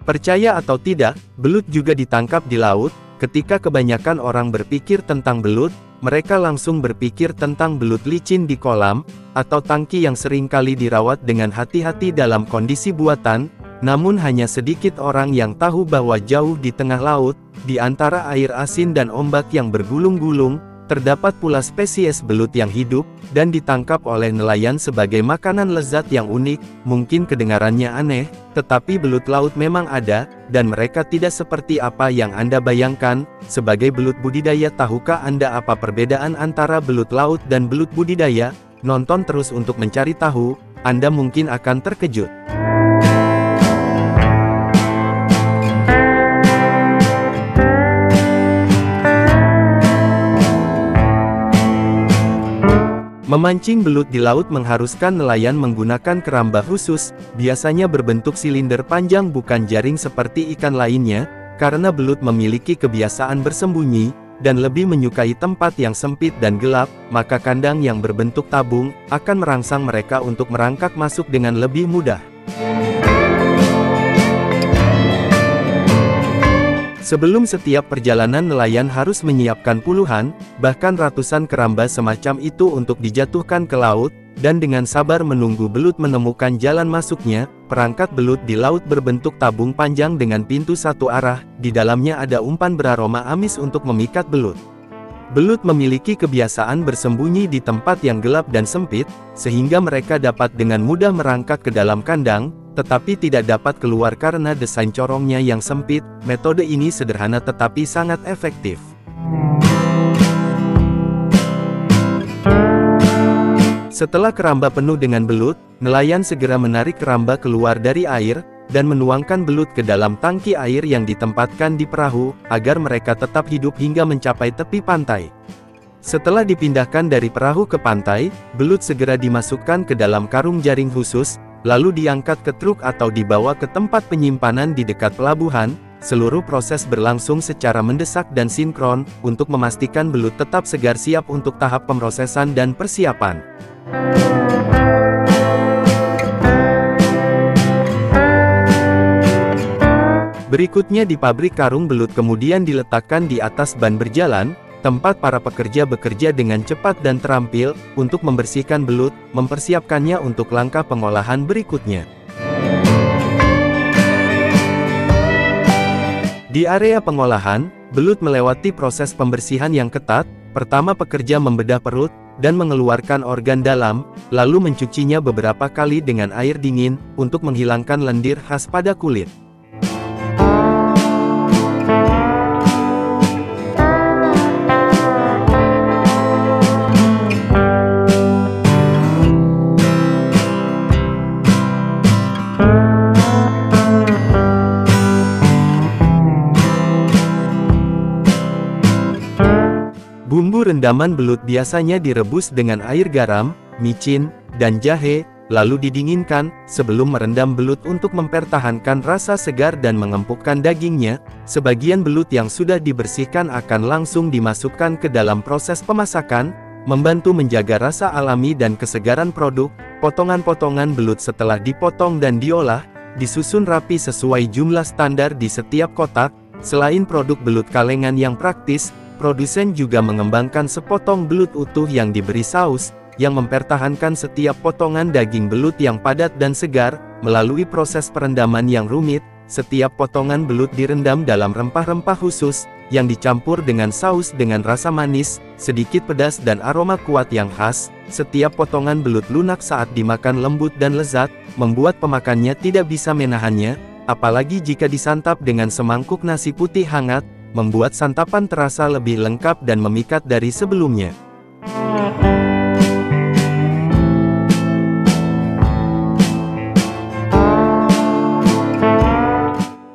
Percaya atau tidak, belut juga ditangkap di laut. Ketika kebanyakan orang berpikir tentang belut, mereka langsung berpikir tentang belut licin di kolam, atau tangki yang sering kali dirawat dengan hati-hati dalam kondisi buatan. Namun hanya sedikit orang yang tahu bahwa jauh di tengah laut, di antara air asin dan ombak yang bergulung-gulung, terdapat pula spesies belut yang hidup, dan ditangkap oleh nelayan sebagai makanan lezat yang unik. Mungkin kedengarannya aneh, tetapi belut laut memang ada, dan mereka tidak seperti apa yang Anda bayangkan. Sebagai belut budidaya, tahukah Anda apa perbedaan antara belut laut dan belut budidaya? Nonton terus untuk mencari tahu, Anda mungkin akan terkejut. Memancing belut di laut mengharuskan nelayan menggunakan keramba khusus, biasanya berbentuk silinder panjang bukan jaring seperti ikan lainnya, karena belut memiliki kebiasaan bersembunyi, dan lebih menyukai tempat yang sempit dan gelap, maka kandang yang berbentuk tabung, akan merangsang mereka untuk merangkak masuk dengan lebih mudah. Sebelum setiap perjalanan nelayan harus menyiapkan puluhan, bahkan ratusan keramba semacam itu untuk dijatuhkan ke laut, dan dengan sabar menunggu belut menemukan jalan masuknya. Perangkat belut di laut berbentuk tabung panjang dengan pintu satu arah, di dalamnya ada umpan beraroma amis untuk memikat belut. Belut memiliki kebiasaan bersembunyi di tempat yang gelap dan sempit, sehingga mereka dapat dengan mudah merangkak ke dalam kandang, tetapi tidak dapat keluar karena desain corongnya yang sempit. Metode ini sederhana tetapi sangat efektif. Setelah keramba penuh dengan belut, nelayan segera menarik keramba keluar dari air, dan menuangkan belut ke dalam tangki air yang ditempatkan di perahu, agar mereka tetap hidup hingga mencapai tepi pantai. Setelah dipindahkan dari perahu ke pantai, belut segera dimasukkan ke dalam karung jaring khusus, lalu diangkat ke truk atau dibawa ke tempat penyimpanan di dekat pelabuhan. Seluruh proses berlangsung secara mendesak dan sinkron, untuk memastikan belut tetap segar siap untuk tahap pemrosesan dan persiapan. Berikutnya di pabrik karung belut kemudian diletakkan di atas ban berjalan, tempat para pekerja bekerja dengan cepat dan terampil, untuk membersihkan belut, mempersiapkannya untuk langkah pengolahan berikutnya. Di area pengolahan, belut melewati proses pembersihan yang ketat. Pertama pekerja membedah perut, dan mengeluarkan organ dalam, lalu mencucinya beberapa kali dengan air dingin, untuk menghilangkan lendir khas pada kulit. Bumbu rendaman belut biasanya direbus dengan air garam, micin, dan jahe, lalu didinginkan, sebelum merendam belut untuk mempertahankan rasa segar dan mengempukkan dagingnya. Sebagian belut yang sudah dibersihkan akan langsung dimasukkan ke dalam proses pemasakan, membantu menjaga rasa alami dan kesegaran produk. Potongan-potongan belut setelah dipotong dan diolah, disusun rapi sesuai jumlah standar di setiap kotak. Selain produk belut kalengan yang praktis, produsen juga mengembangkan sepotong belut utuh yang diberi saus, yang mempertahankan setiap potongan daging belut yang padat dan segar. Melalui proses perendaman yang rumit, setiap potongan belut direndam dalam rempah-rempah khusus, yang dicampur dengan saus dengan rasa manis, sedikit pedas dan aroma kuat yang khas. Setiap potongan belut lunak saat dimakan lembut dan lezat, membuat pemakannya tidak bisa menahannya, apalagi jika disantap dengan semangkuk nasi putih hangat, membuat santapan terasa lebih lengkap dan memikat dari sebelumnya.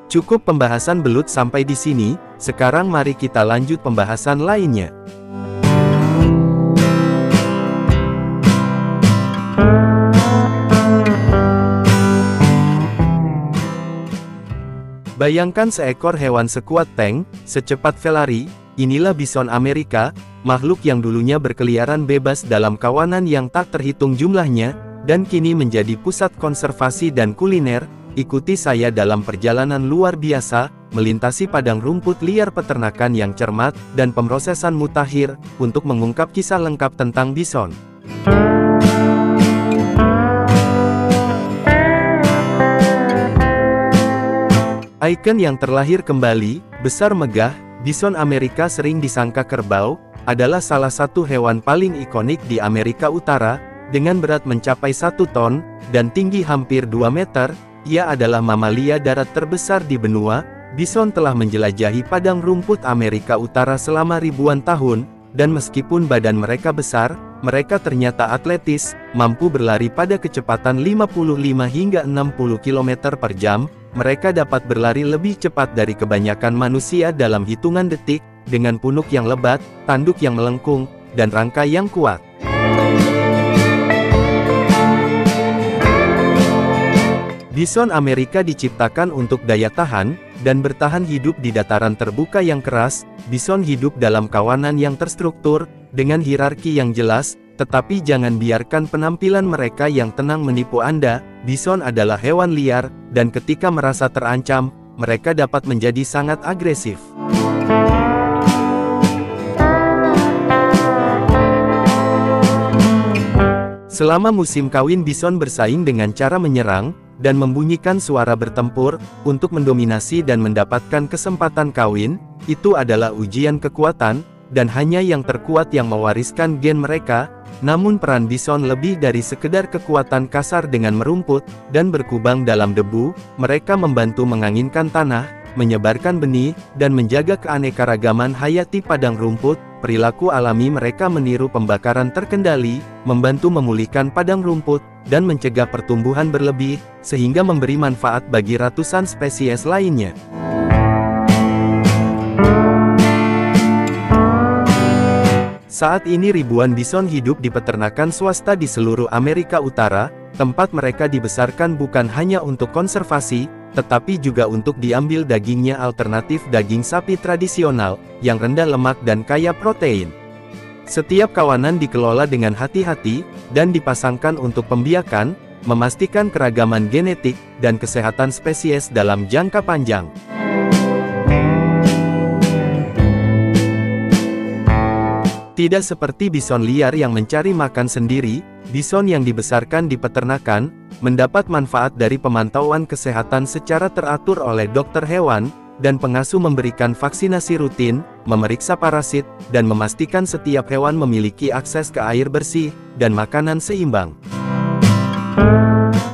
Cukup pembahasan belut sampai di sini, sekarang mari kita lanjut pembahasan lainnya. Bayangkan seekor hewan sekuat tank, secepat Ferrari. Inilah bison Amerika, makhluk yang dulunya berkeliaran bebas dalam kawanan yang tak terhitung jumlahnya, dan kini menjadi pusat konservasi dan kuliner. Ikuti saya dalam perjalanan luar biasa, melintasi padang rumput liar peternakan yang cermat, dan pemrosesan mutakhir, untuk mengungkap kisah lengkap tentang bison. Ikon yang terlahir kembali, besar megah, bison Amerika sering disangka kerbau, adalah salah satu hewan paling ikonik di Amerika Utara, dengan berat mencapai 1 ton, dan tinggi hampir 2 meter, ia adalah mamalia darat terbesar di benua. Bison telah menjelajahi padang rumput Amerika Utara selama ribuan tahun, dan meskipun badan mereka besar, mereka ternyata atletis, mampu berlari pada kecepatan 55 hingga 60 km per jam, mereka dapat berlari lebih cepat dari kebanyakan manusia dalam hitungan detik, dengan punuk yang lebat, tanduk yang melengkung, dan rangka yang kuat. Bison Amerika diciptakan untuk daya tahan, dan bertahan hidup di dataran terbuka yang keras. Bison hidup dalam kawanan yang terstruktur, dengan hierarki yang jelas, tetapi jangan biarkan penampilan mereka yang tenang menipu Anda. Bison adalah hewan liar, dan ketika merasa terancam, mereka dapat menjadi sangat agresif. Selama musim kawin bison bersaing dengan cara menyerang, dan membunyikan suara bertempur, untuk mendominasi dan mendapatkan kesempatan kawin. Itu adalah ujian kekuatan, dan hanya yang terkuat yang mewariskan gen mereka. Namun peran bison lebih dari sekedar kekuatan kasar dengan merumput, dan berkubang dalam debu. Mereka membantu menganginkan tanah, menyebarkan benih, dan menjaga keanekaragaman hayati padang rumput. Perilaku alami mereka meniru pembakaran terkendali, membantu memulihkan padang rumput, dan mencegah pertumbuhan berlebih, sehingga memberi manfaat bagi ratusan spesies lainnya. Saat ini ribuan bison hidup di peternakan swasta di seluruh Amerika Utara. Tempat mereka dibesarkan bukan hanya untuk konservasi, tetapi juga untuk diambil dagingnya, alternatif daging sapi tradisional, yang rendah lemak dan kaya protein. Setiap kawanan dikelola dengan hati-hati, dan dipasangkan untuk pembiakan, memastikan keragaman genetik, dan kesehatan spesies dalam jangka panjang. Tidak seperti bison liar yang mencari makan sendiri, bison yang dibesarkan di peternakan, mendapat manfaat dari pemantauan kesehatan secara teratur oleh dokter hewan, dan pengasuh memberikan vaksinasi rutin, memeriksa parasit, dan memastikan setiap hewan memiliki akses ke air bersih, dan makanan seimbang.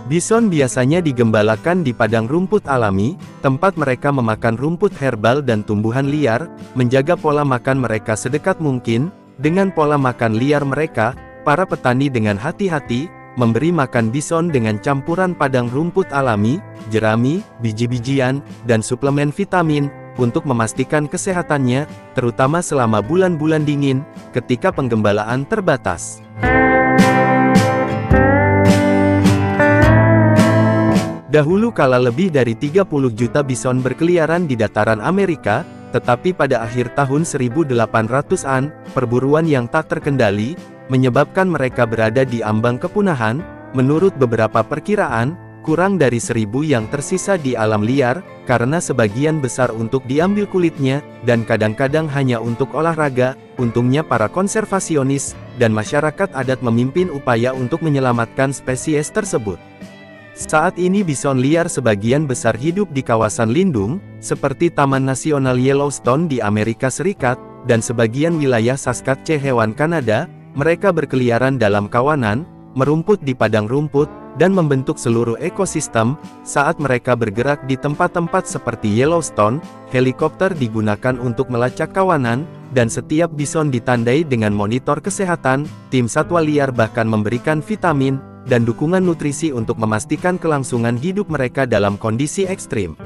Bison biasanya digembalakan di padang rumput alami, tempat mereka memakan rumput herbal dan tumbuhan liar, menjaga pola makan mereka sedekat mungkin. Dengan pola makan liar mereka, para petani dengan hati-hati, memberi makan bison dengan campuran padang rumput alami, jerami, biji-bijian, dan suplemen vitamin, untuk memastikan kesehatannya, terutama selama bulan-bulan dingin, ketika penggembalaan terbatas. Dahulu kala lebih dari 30 juta bison berkeliaran di dataran Amerika, tetapi pada akhir tahun 1800-an, perburuan yang tak terkendali, menyebabkan mereka berada di ambang kepunahan. Menurut beberapa perkiraan, kurang dari 1000 yang tersisa di alam liar, karena sebagian besar untuk diambil kulitnya, dan kadang-kadang hanya untuk olahraga. Untungnya para konservasionis, dan masyarakat adat memimpin upaya untuk menyelamatkan spesies tersebut. Saat ini bison liar sebagian besar hidup di kawasan lindung, seperti Taman Nasional Yellowstone di Amerika Serikat, dan sebagian wilayah Saskatchewan, Kanada. Mereka berkeliaran dalam kawanan, merumput di padang rumput, dan membentuk seluruh ekosistem. Saat mereka bergerak di tempat-tempat seperti Yellowstone, helikopter digunakan untuk melacak kawanan, dan setiap bison ditandai dengan monitor kesehatan. Tim satwa liar bahkan memberikan vitamin dan dukungan nutrisi untuk memastikan kelangsungan hidup mereka dalam kondisi ekstrim.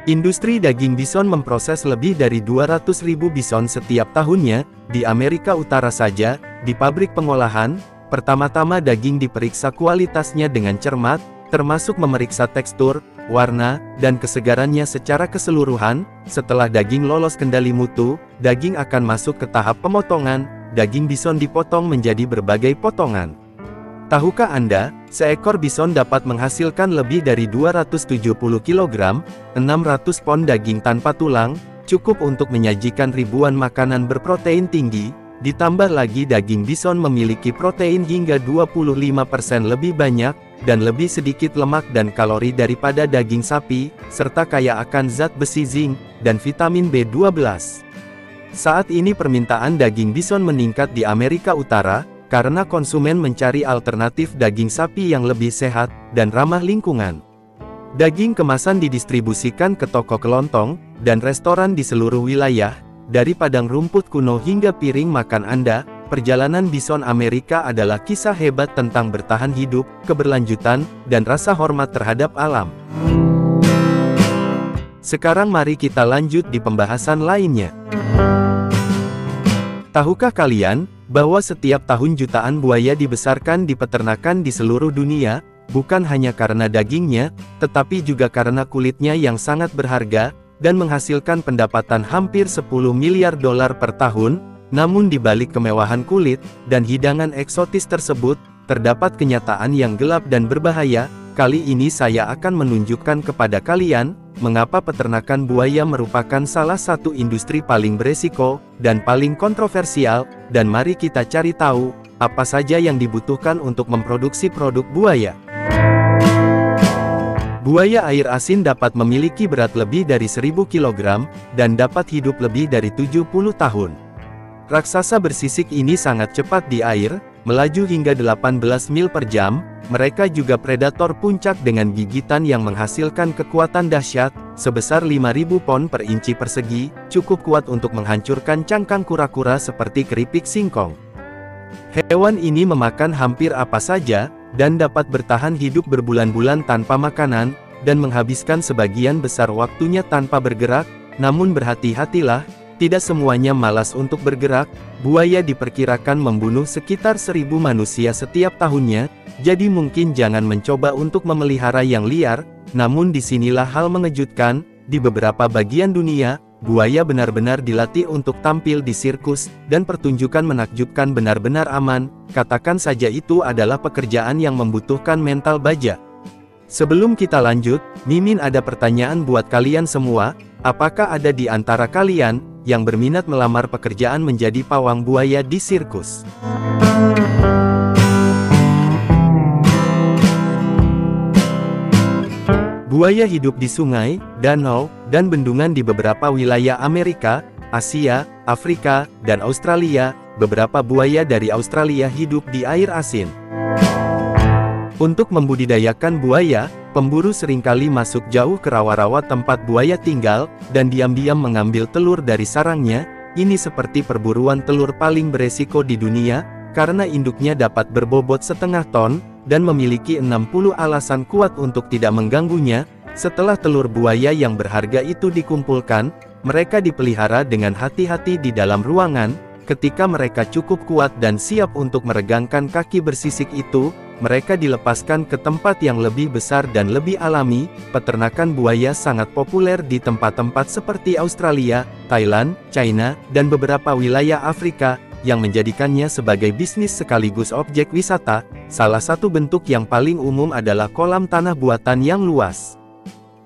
Industri daging bison memproses lebih dari 200.000 bison setiap tahunnya. Di Amerika Utara saja, di pabrik pengolahan, pertama-tama daging diperiksa kualitasnya dengan cermat, termasuk memeriksa tekstur, warna, dan kesegarannya secara keseluruhan. Setelah daging lolos kendali mutu, daging akan masuk ke tahap pemotongan. Daging bison dipotong menjadi berbagai potongan. Tahukah Anda, seekor bison dapat menghasilkan lebih dari 270 kg, 600 pon daging tanpa tulang, cukup untuk menyajikan ribuan makanan berprotein tinggi, ditambah lagi daging bison memiliki protein hingga 25% lebih banyak, dan lebih sedikit lemak dan kalori daripada daging sapi, serta kaya akan zat besi zinc, dan vitamin B12. Saat ini permintaan daging bison meningkat di Amerika Utara, karena konsumen mencari alternatif daging sapi yang lebih sehat, dan ramah lingkungan. Daging kemasan didistribusikan ke toko kelontong, dan restoran di seluruh wilayah, dari padang rumput kuno hingga piring makan Anda. Perjalanan bison Amerika adalah kisah hebat tentang bertahan hidup, keberlanjutan, dan rasa hormat terhadap alam. Sekarang mari kita lanjut di pembahasan lainnya. Tahukah kalian, bahwa setiap tahun jutaan buaya dibesarkan di peternakan di seluruh dunia, bukan hanya karena dagingnya, tetapi juga karena kulitnya yang sangat berharga, dan menghasilkan pendapatan hampir 10 miliar dolar per tahun. Namun di balik kemewahan kulit, dan hidangan eksotis tersebut, terdapat kenyataan yang gelap dan berbahaya. Kali ini saya akan menunjukkan kepada kalian, mengapa peternakan buaya merupakan salah satu industri paling beresiko, dan paling kontroversial, dan mari kita cari tahu, apa saja yang dibutuhkan untuk memproduksi produk buaya. Buaya air asin dapat memiliki berat lebih dari 1000 kg, dan dapat hidup lebih dari 70 tahun. Raksasa bersisik ini sangat cepat di air, melaju hingga 18 mil per jam. Mereka juga predator puncak dengan gigitan yang menghasilkan kekuatan dahsyat, sebesar 5000 pon per inci persegi, cukup kuat untuk menghancurkan cangkang kura-kura seperti keripik singkong. Hewan ini memakan hampir apa saja, dan dapat bertahan hidup berbulan-bulan tanpa makanan, dan menghabiskan sebagian besar waktunya tanpa bergerak. Namun berhati-hatilah, tidak semuanya malas untuk bergerak. Buaya diperkirakan membunuh sekitar 1000 manusia setiap tahunnya, jadi mungkin jangan mencoba untuk memelihara yang liar. Namun disinilah hal mengejutkan, di beberapa bagian dunia, buaya benar-benar dilatih untuk tampil di sirkus, dan pertunjukan menakjubkan benar-benar aman. Katakan saja itu adalah pekerjaan yang membutuhkan mental baja. Sebelum kita lanjut, Mimin ada pertanyaan buat kalian semua. Apakah ada di antara kalian yang berminat melamar pekerjaan menjadi pawang buaya di sirkus? Buaya hidup di sungai, danau, dan bendungan di beberapa wilayah Amerika, Asia, Afrika, dan Australia. Beberapa buaya dari Australia hidup di air asin. Untuk membudidayakan buaya, pemburu seringkali masuk jauh ke rawa-rawa tempat buaya tinggal, dan diam-diam mengambil telur dari sarangnya. Ini seperti perburuan telur paling beresiko di dunia, karena induknya dapat berbobot setengah ton, dan memiliki 60 alasan kuat untuk tidak mengganggunya. Setelah telur buaya yang berharga itu dikumpulkan, mereka dipelihara dengan hati-hati di dalam ruangan. Ketika mereka cukup kuat dan siap untuk meregangkan kaki bersisik itu, mereka dilepaskan ke tempat yang lebih besar dan lebih alami. Peternakan buaya sangat populer di tempat-tempat seperti Australia, Thailand, China, dan beberapa wilayah Afrika, yang menjadikannya sebagai bisnis sekaligus objek wisata. Salah satu bentuk yang paling umum adalah kolam tanah buatan yang luas.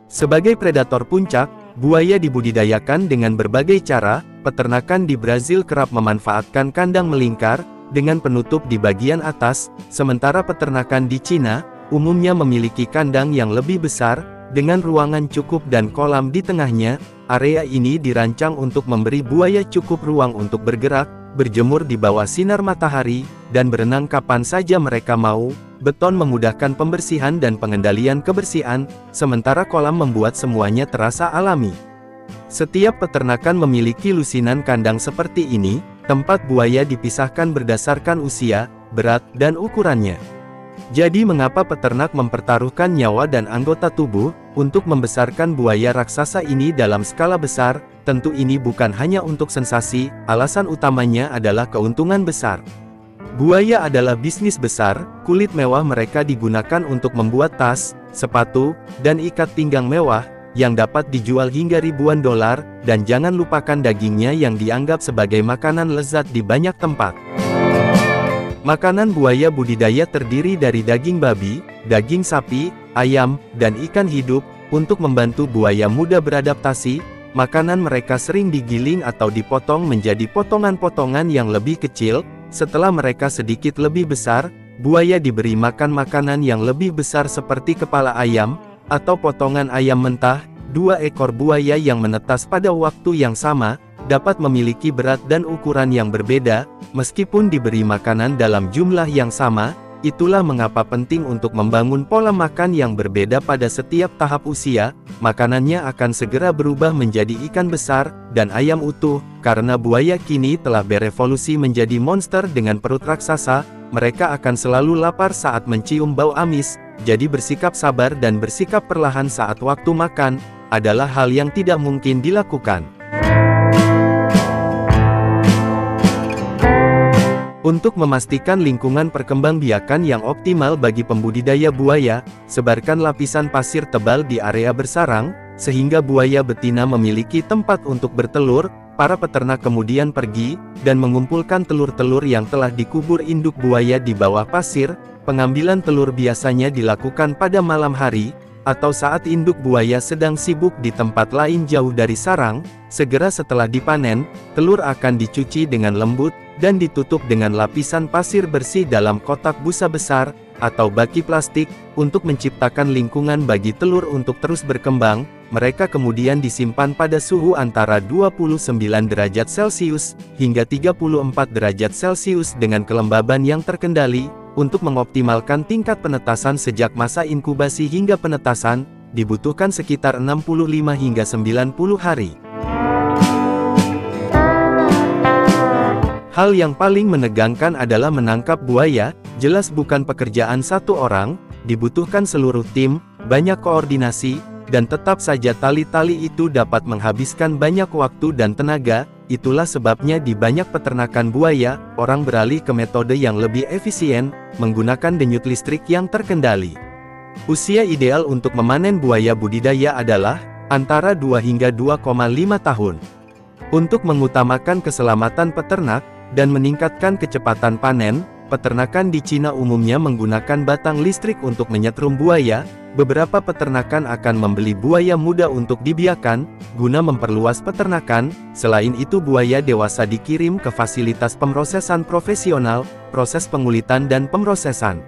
Sebagai predator puncak, buaya dibudidayakan dengan berbagai cara. Peternakan di Brazil kerap memanfaatkan kandang melingkar, dengan penutup di bagian atas, sementara peternakan di Cina, umumnya memiliki kandang yang lebih besar, dengan ruangan cukup dan kolam di tengahnya. Area ini dirancang untuk memberi buaya cukup ruang untuk bergerak, berjemur di bawah sinar matahari, dan berenang kapan saja mereka mau. Beton memudahkan pembersihan dan pengendalian kebersihan, sementara kolam membuat semuanya terasa alami. Setiap peternakan memiliki lusinan kandang seperti ini. Tempat buaya dipisahkan berdasarkan usia, berat, dan ukurannya. Jadi mengapa peternak mempertaruhkan nyawa dan anggota tubuh untuk membesarkan buaya raksasa ini dalam skala besar? Tentu ini bukan hanya untuk sensasi, alasan utamanya adalah keuntungan besar. Buaya adalah bisnis besar. Kulit mewah mereka digunakan untuk membuat tas, sepatu, dan ikat pinggang mewah, yang dapat dijual hingga ribuan dolar, dan jangan lupakan dagingnya yang dianggap sebagai makanan lezat di banyak tempat. Makanan buaya budidaya terdiri dari daging babi, daging sapi, ayam, dan ikan hidup. Untuk membantu buaya mudah beradaptasi, makanan mereka sering digiling atau dipotong menjadi potongan-potongan yang lebih kecil. Setelah mereka sedikit lebih besar, buaya diberi makan makanan yang lebih besar seperti kepala ayam, atau potongan ayam mentah. 2 ekor buaya yang menetas pada waktu yang sama, dapat memiliki berat dan ukuran yang berbeda, meskipun diberi makanan dalam jumlah yang sama. Itulah mengapa penting untuk membangun pola makan yang berbeda pada setiap tahap usia. Makanannya akan segera berubah menjadi ikan besar, dan ayam utuh, karena buaya kini telah berevolusi menjadi monster dengan perut raksasa. Mereka akan selalu lapar saat mencium bau amis, jadi bersikap sabar dan bersikap perlahan saat waktu makan, adalah hal yang tidak mungkin dilakukan. Untuk memastikan lingkungan perkembangbiakan yang optimal bagi pembudidaya buaya, sebarkan lapisan pasir tebal di area bersarang, sehingga buaya betina memiliki tempat untuk bertelur. Para peternak kemudian pergi, dan mengumpulkan telur-telur yang telah dikubur induk buaya di bawah pasir. Pengambilan telur biasanya dilakukan pada malam hari, atau saat induk buaya sedang sibuk di tempat lain jauh dari sarang. Segera setelah dipanen, telur akan dicuci dengan lembut, dan ditutup dengan lapisan pasir bersih dalam kotak busa besar, atau baki plastik, untuk menciptakan lingkungan bagi telur untuk terus berkembang. Mereka kemudian disimpan pada suhu antara 29 derajat Celcius, hingga 34 derajat Celcius dengan kelembaban yang terkendali. Untuk mengoptimalkan tingkat penetasan sejak masa inkubasi hingga penetasan, dibutuhkan sekitar 65 hingga 90 hari. Hal yang paling menegangkan adalah menangkap buaya. Jelas bukan pekerjaan satu orang, dibutuhkan seluruh tim, banyak koordinasi, dan tetap saja tali-tali itu dapat menghabiskan banyak waktu dan tenaga. Itulah sebabnya di banyak peternakan buaya, orang beralih ke metode yang lebih efisien, menggunakan denyut listrik yang terkendali. Usia ideal untuk memanen buaya budidaya adalah antara 2 hingga 2,5 tahun. Untuk mengutamakan keselamatan peternak dan meningkatkan kecepatan panen, peternakan di Cina umumnya menggunakan batang listrik untuk menyetrum buaya. Beberapa peternakan akan membeli buaya muda untuk dibiakan, guna memperluas peternakan. Selain itu, buaya dewasa dikirim ke fasilitas pemrosesan profesional, proses pengulitan dan pemrosesan.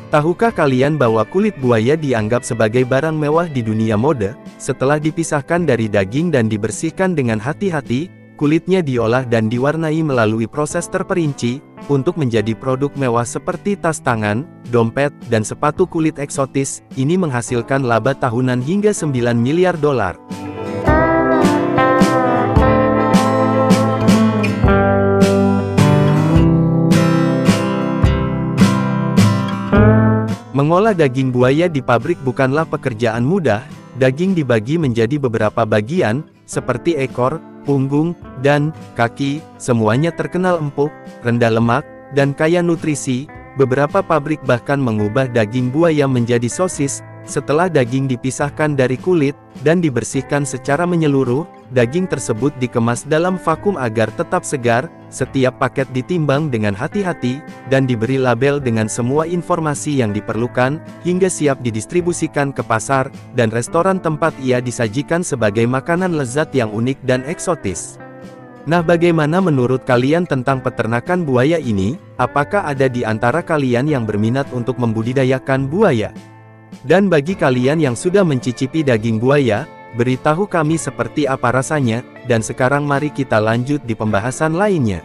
Tahukah kalian bahwa kulit buaya dianggap sebagai barang mewah di dunia mode? Setelah dipisahkan dari daging dan dibersihkan dengan hati-hati, kulitnya diolah dan diwarnai melalui proses terperinci, untuk menjadi produk mewah seperti tas tangan, dompet, dan sepatu kulit eksotis. Ini menghasilkan laba tahunan hingga 9 miliar dolar. Mengolah daging buaya di pabrik bukanlah pekerjaan mudah. Daging dibagi menjadi beberapa bagian, seperti ekor, punggung, dan kaki. Semuanya terkenal empuk, rendah lemak, dan kaya nutrisi. Beberapa pabrik bahkan mengubah daging buaya menjadi sosis. Setelah daging dipisahkan dari kulit, dan dibersihkan secara menyeluruh, daging tersebut dikemas dalam vakum agar tetap segar. Setiap paket ditimbang dengan hati-hati, dan diberi label dengan semua informasi yang diperlukan, hingga siap didistribusikan ke pasar, dan restoran tempat ia disajikan sebagai makanan lezat yang unik dan eksotis. Nah, bagaimana menurut kalian tentang peternakan buaya ini? Apakah ada di antara kalian yang berminat untuk membudidayakan buaya? Dan bagi kalian yang sudah mencicipi daging buaya, beritahu kami seperti apa rasanya. Dan sekarang mari kita lanjut di pembahasan lainnya.